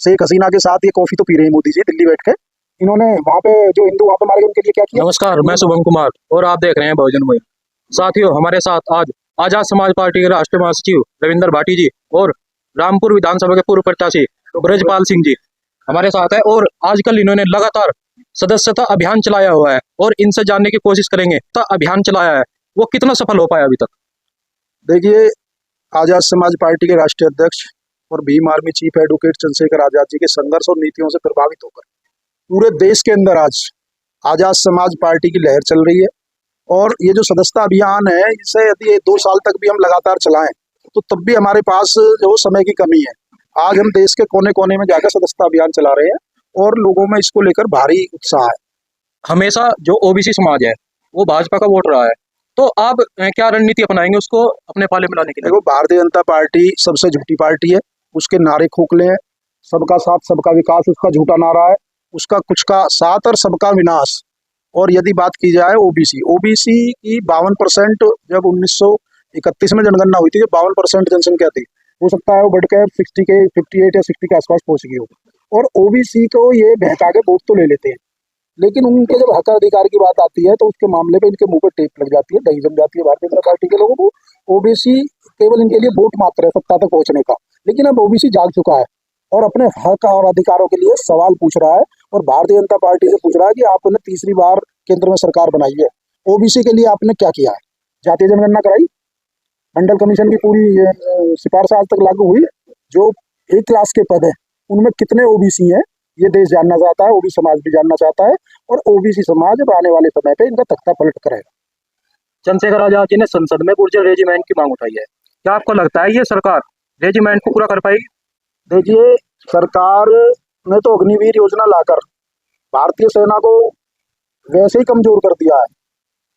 शेख हसीना के साथ ये कॉफी तो पी रहे हैं मोदी जी दिल्ली बैठ के। इन्होंने वहाँ पे जो हिंदू वहाँ पे मारे गए उनके लिए क्या किया? नमस्कार, मैं शुभम कुमार और आप देख रहे हैं बहुजन मुहिम। साथियों, हमारे साथ आज आजाद समाज पार्टी के राष्ट्रीय महासचिव रविंदर भाटी जी और रामपुर विधानसभा के पूर्व प्रत्याशी ब्रजपाल सिंह जी हमारे साथ है और आजकल इन्होंने लगातार सदस्यता अभियान चलाया हुआ है और इनसे जानने की कोशिश करेंगे अभियान चलाया है वो कितना सफल हो पाया अभी तक। देखिए, आजाद समाज पार्टी के राष्ट्रीय अध्यक्ष और Bhim Army chief advocate Chandrashekhar Azad ji के संघर्ष और नीतियों से प्रभावित होकर पूरे देश के अंदर आज आजाद समाज पार्टी की लहर चल रही है। और ये जो सदस्यता अभियान है, इसे यदि 2 साल तक भी हम लगातार चलाएं तो तब भी हमारे पास जो समय की कमी है। आज हम देश के कोने कोने में जाकर सदस्यता अभियान चला रहे हैं और लोगों में इसको लेकर भारी उत्साह है। हमेशा जो ओबीसी समाज है वो भाजपा का वोट रहा है, तो आप क्या रणनीति अपनाएंगे उसको अपने पाले में लाने के लिए? देखो, भारतीय जनता पार्टी सबसे झूठी पार्टी है। उसके नारे खोखले हैं, सबका साथ सबका विकास उसका झूठा नारा है, उसका कुछ का साथ और सबका विनाश। और यदि बात की जाए ओबीसी की 52% जब 1931 में जनगणना हुई थी, जब 52% जनसंख्या थी, हो सकता है वो बढ़कर 60 के 58 या 60 के आसपास पहुंच गई हो। और ओबीसी को ये बहका के वोट तो ले लेते हैं, लेकिन उनके जब हक अधिकार की बात आती है तो उसके मामले पे इनके मुंह पे टेप लग जाती है, दही जम जाती है भारतीय जनता पार्टी के लोगों को। ओबीसी केवल इनके लिए वोट मात्र है सत्ता तक पहुंचने का, लेकिन अब ओबीसी जाग चुका है और अपने हक और अधिकारों के लिए सवाल पूछ रहा है और भारतीय जनता पार्टी से पूछ रहा है कि आपने तीसरी बार केंद्र में सरकार बनाई है, ओबीसी के लिए आपने क्या किया है? जातीय जनगणना कराई, मंडल कमीशन की पूरी सिफारिश आज तक लागू हुई? जो 1 क्लास के पद है उनमें कितने ओबीसी हैं ये देश जानना चाहता है, ओबीसी समाज भी जानना चाहता है। और ओबीसी समाज अब आने वाले समय पे इनका तख्ता पलट करेगा। चंद्रशेखर आजाद जी ने संसद में गुर्जर रेजिमेंट की मांग उठाई है, क्या आपको लगता है ये सरकार रेजिमेंट को पूरा कर पाएगी? देखिए, सरकार ने तो अग्निवीर योजना लाकर भारतीय सेना को वैसे ही कमजोर कर दिया है।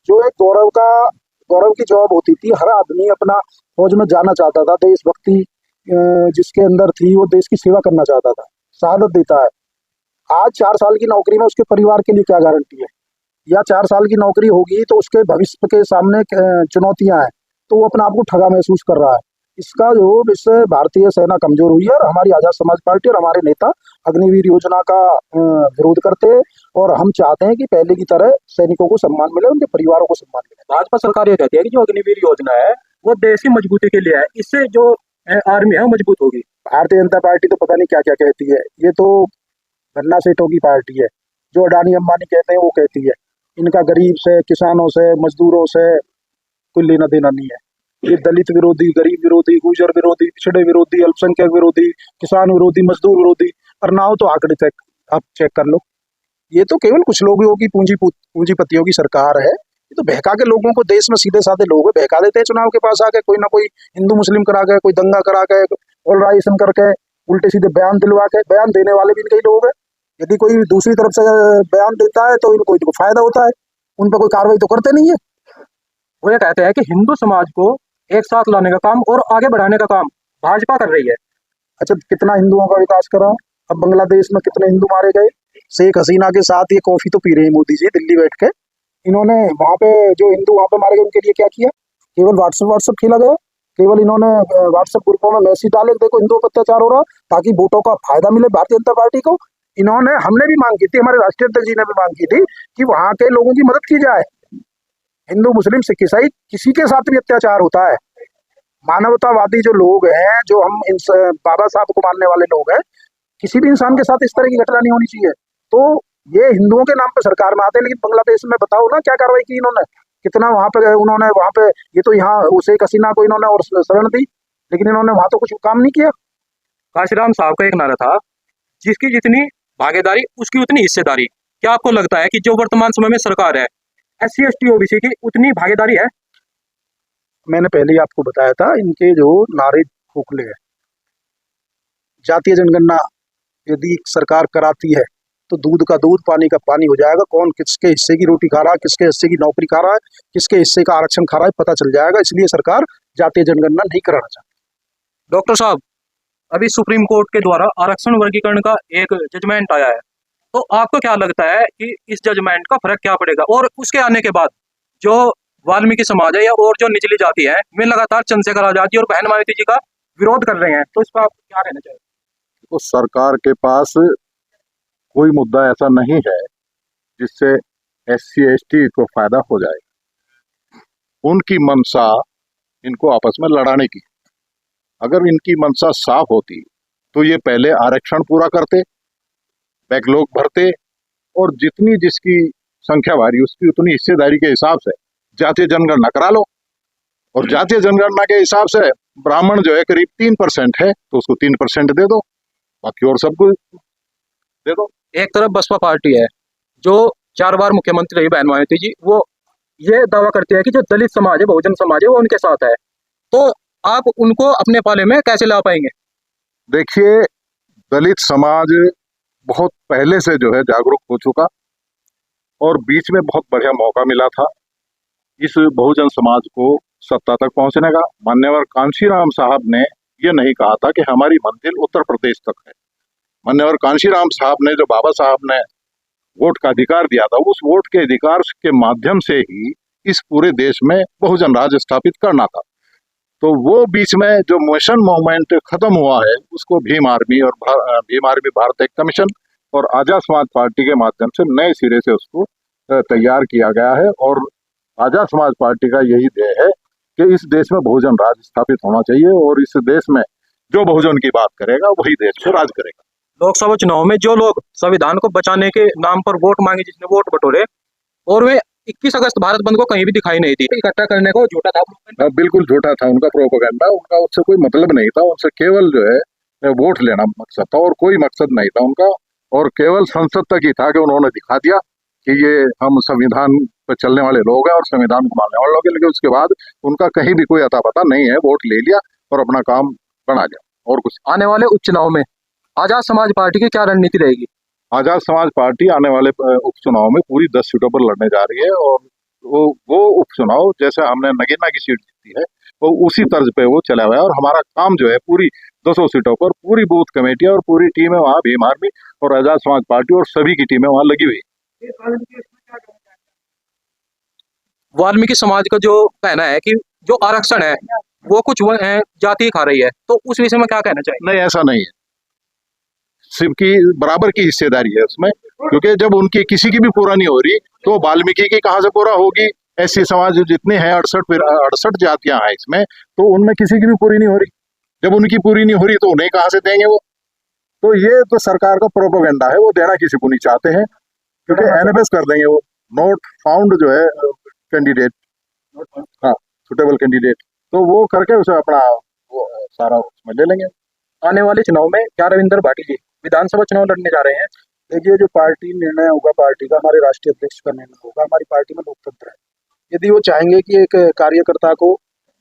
जो एक गौरव की जॉब होती थी, हर आदमी अपना फौज में जाना चाहता था, देशभक्ति जिसके अंदर थी वो देश की सेवा करना चाहता था, शहादत देता है। आज 4 साल की नौकरी में उसके परिवार के लिए क्या गारंटी है? या 4 साल की नौकरी होगी तो उसके भविष्य के सामने चुनौतियां हैं, तो वो अपने आप को ठगा महसूस कर रहा है। इससे भारतीय सेना कमजोर हुई है और हमारी आजाद समाज पार्टी और हमारे नेता अग्निवीर योजना का विरोध करते हैं। और हम चाहते हैं कि पहले की तरह सैनिकों को सम्मान मिले, उनके परिवारों को सम्मान मिले। भाजपा सरकार ये कहती है कि जो अग्निवीर योजना है वो देश की मजबूती के लिए है, इससे जो आर्मी है वो मजबूत होगी। भारतीय जनता पार्टी तो पता नहीं क्या क्या कहती है। ये तो गन्ना सेठों की पार्टी है, जो अडानी अंबानी कहते हैं वो कहती है। इनका गरीब से, किसानों से, मजदूरों से कोई लेना देना नहीं है। ये दलित विरोधी, गरीब विरोधी, गुर्जर विरोधी, पिछड़े विरोधी, अल्पसंख्यक विरोधी, किसान विरोधी, मजदूर विरोधी। और ना हो तो आंकड़े आप चेक कर लो। ये तो केवल कुछ लोगों की पूंजीपतियों की सरकार है। ये तो बहका के लोगों को, देश में सीधे साधे लोग बहका देते हैं चुनाव के पास आके, कोई ना कोई हिंदू मुस्लिम करा के, कोई दंगा करा के, पोलराइजेशन करके, उल्टे सीधे बयान दिलवा के। बयान देने वाले भी इनके ही लोग हैं। यदि कोई दूसरी तरफ से बयान देता है तो इनको फायदा होता है, उन पर कोई कार्रवाई तो करते नहीं है। वो ये कहते हैं कि हिंदू समाज को एक साथ लाने का काम और आगे बढ़ाने का काम भाजपा कर रही है। अच्छा, कितना हिंदुओं का विकास करा? अब बांग्लादेश में कितने हिंदू मारे गए? शेख हसीना के साथ ये कॉफी तो पी रहे हैं मोदी जी दिल्ली बैठ के। इन्होंने वहाँ पे जो हिंदू वहाँ पे मारे गए उनके लिए क्या किया? केवल व्हाट्सएप खेला गया। केवल इन्होंने व्हाट्सएप ग्रुपों में मैसेज डाले, देखो हिंदुओं पर अत्याचार हो रहा, ताकि वोटों का फायदा मिले भारतीय जनता पार्टी को। हमने भी मांग की थी, हमारे राष्ट्रीय अध्यक्ष जी ने भी मांग की थी कि वहाँ के लोगों की मदद की जाए। हिंदू मुस्लिम सिख ईसाई किसी के साथ भी अत्याचार होता है। मानवतावादी जो लोग हैं, जो हम बाबा साहब को मानने वाले लोग हैं, किसी भी इंसान के साथ इस तरह की घटना नहीं होनी चाहिए। तो ये हिंदुओं के नाम पे सरकार में आते हैं, लेकिन बांग्लादेश में बताओ ना क्या कार्रवाई की इन्होंने, कितना वहां पे उन्होंने वहां पे, ये तो यहाँ शेख हसीना को इन्होंने और शरण दी, लेकिन इन्होंने वहां तो कुछ काम नहीं किया। काशीराम साहब का एक नारा था, जिसकी जितनी भागीदारी उसकी उतनी हिस्सेदारी। क्या आपको लगता है कि जो वर्तमान समय में सरकार है, SC ST OBC की उतनी भागीदारी है? मैंने पहले ही आपको बताया था, इनके जो नारे खोखले हैं। जातीय जनगणना यदि सरकार कराती है तो दूध का दूध, पानी का पानी हो जाएगा। कौन किसके हिस्से की रोटी खा रहा है, किसके हिस्से की नौकरी खा रहा है, किसके हिस्से का आरक्षण खा रहा है, पता चल जाएगा। इसलिए सरकार जातीय जनगणना नहीं कराना चाहती। डॉक्टर साहब, अभी सुप्रीम कोर्ट के द्वारा आरक्षण वर्गीकरण का एक जजमेंट आया है, तो आपको क्या लगता है कि इस जजमेंट का फर्क क्या पड़ेगा? और उसके आने के बाद जो वाल्मीकि समाज है या और जो निचली जाति है, वे लगातार चंद्रशेखर आजाद जी और बहन मायावती जी का विरोध कर रहे हैं, तो इस पर आप क्या कहना चाहिए? तो सरकार के पास कोई मुद्दा ऐसा नहीं है जिससे SC/ST को फायदा हो जाए। उनकी मंशा इनको आपस में लड़ाने की। अगर इनकी मंशा साफ होती तो ये पहले आरक्षण पूरा करते, बैकलॉग भरते और जितनी जिसकी संख्या भारी उसकी उतनी हिस्सेदारी के हिसाब से जातीय जनगणना करा लो। और जातीय जनगणना के हिसाब से ब्राह्मण जो है करीब 3% है तो उसको 3% दे दो, बाकी और सबको दे दो। एक तरफ बसपा पार्टी है जो 4 बार मुख्यमंत्री रही बहन मायावती जी, वो ये दावा करती है कि जो दलित समाज है, बहुजन समाज है, वो उनके साथ है। तो आप उनको अपने पाले में कैसे ला पाएंगे? देखिए, दलित समाज बहुत पहले से जो है जागरूक हो चुका और बीच में बहुत बढ़िया मौका मिला था इस बहुजन समाज को सत्ता तक पहुंचने का। मान्यवर कांशीराम साहब ने ये नहीं कहा था कि हमारी मंजिल उत्तर प्रदेश तक है। मान्यवर कांशीराम साहब ने जो बाबा साहब ने वोट का अधिकार दिया था, उस वोट के अधिकार के माध्यम से ही इस पूरे देश में बहुजन राज स्थापित करना था। तो वो बीच में जो मिशन मूवमेंट खत्म हुआ है उसको भीम आर्मी भारत एक कमीशन और आजाद समाज पार्टी के माध्यम से नए सिरे से उसको तैयार किया गया है। और आजाद समाज पार्टी का यही ध्येय है कि इस देश में बहुजन राज स्थापित होना चाहिए और इस देश में जो बहुजन की बात करेगा वही देश को राज करेगा। लोकसभा चुनाव में जो लोग संविधान को बचाने के नाम पर वोट मांगे, जिसने वोट बटोरे, और वे 21 अगस्त भारत बंद को कहीं भी दिखाई नहीं दी, इकट्ठा करने को झूठा था। बिल्कुल झूठा था उनका प्रोपेगेंडा। उनका उससे कोई मतलब नहीं था, उनसे केवल जो है वोट लेना मकसद था और कोई मकसद नहीं था उनका। और केवल संसद तक ही था कि उन्होंने दिखा दिया कि ये हम संविधान पर चलने वाले लोग हैं और संविधान को मानने वाले लोग हैं, लेकिन उसके बाद उनका कहीं भी कोई अता पता नहीं है। वोट ले लिया और अपना काम बना लिया और कुछ। आने वाले उपचुनाव में आजाद समाज पार्टी की क्या रणनीति रहेगी? आजाद समाज पार्टी आने वाले उपचुनाव में पूरी 10 सीटों पर लड़ने जा रही है और वो उपचुनाव जैसे हमने नगीना की सीट जीती है वो उसी तर्ज पे वो चला हुआ है। और हमारा काम जो है पूरी 200 सीटों पर पूरी बूथ कमेटी और पूरी टीम है वहाँ भीम आर्मी और आजाद समाज पार्टी और सभी की टीमें वहाँ लगी हुई है। वाल्मीकि समाज का जो कहना है कि जो आरक्षण है वो कुछ जाति खा रही है, तो उस विषय में क्या कहना चाहिए? नहीं, ऐसा नहीं है। सबकी बराबर की हिस्सेदारी है उसमें, क्योंकि जब उनकी किसी की भी पूरा नहीं हो रही तो वाल्मीकि की कहाँ से पूरा होगी? SC समाज जितने हैं 68 जातियां हैं इसमें, तो उनमें किसी की भी पूरी नहीं हो रही। जब उनकी पूरी नहीं हो रही तो उन्हें कहाँ से देंगे वो? तो ये तो सरकार का प्रोपेगेंडा है, वो देना किसी को नहीं चाहते हैं क्योंकि NFS कर देंगे वो, नॉट फाउंड जो है कैंडिडेट, हाँ सुटेबल कैंडिडेट, तो वो करके उसे अपना वो सारा उसमें ले लेंगे। आने वाले चुनाव में क्या रविंदर भाटी जी विधानसभा चुनाव लड़ने जा रहे हैं? देखिए, जो पार्टी निर्णय होगा पार्टी का, हमारे राष्ट्रीय अध्यक्ष का निर्णय होगा। हमारी पार्टी में लोकतंत्र है। यदि वो चाहेंगे कि एक कार्यकर्ता को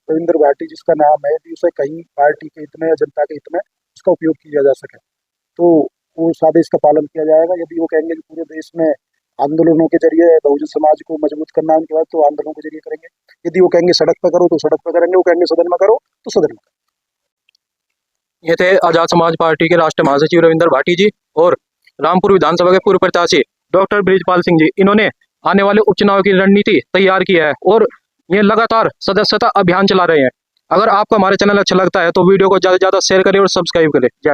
रविंदर भाटी जिसका नाम है यदि उसे कहीं पार्टी के हित में या जनता के हित में उसका उपयोग किया जा सके तो वो आदेश का पालन किया जाएगा। यदि वो कहेंगे कि पूरे देश में आंदोलनों के जरिए बहुजन समाज को मजबूत करना है उनके बाद, तो आंदोलनों के जरिए करेंगे। यदि वो कहेंगे सड़क पर करो तो सड़क पर करेंगे, वो कहेंगे सदन में करो तो सदन में करेंगे। ये थे आजाद समाज पार्टी के राष्ट्रीय महासचिव रविंदर भाटी जी और रामपुर विधानसभा के पूर्व प्रत्याशी डॉक्टर बृजपाल सिंह जी। इन्होंने आने वाले उपचुनाव की रणनीति तैयार की है और ये लगातार सदस्यता अभियान चला रहे हैं। अगर आपको हमारे चैनल अच्छा लगता है तो वीडियो को ज्यादा से ज्यादा शेयर करें और सब्सक्राइब करें। जय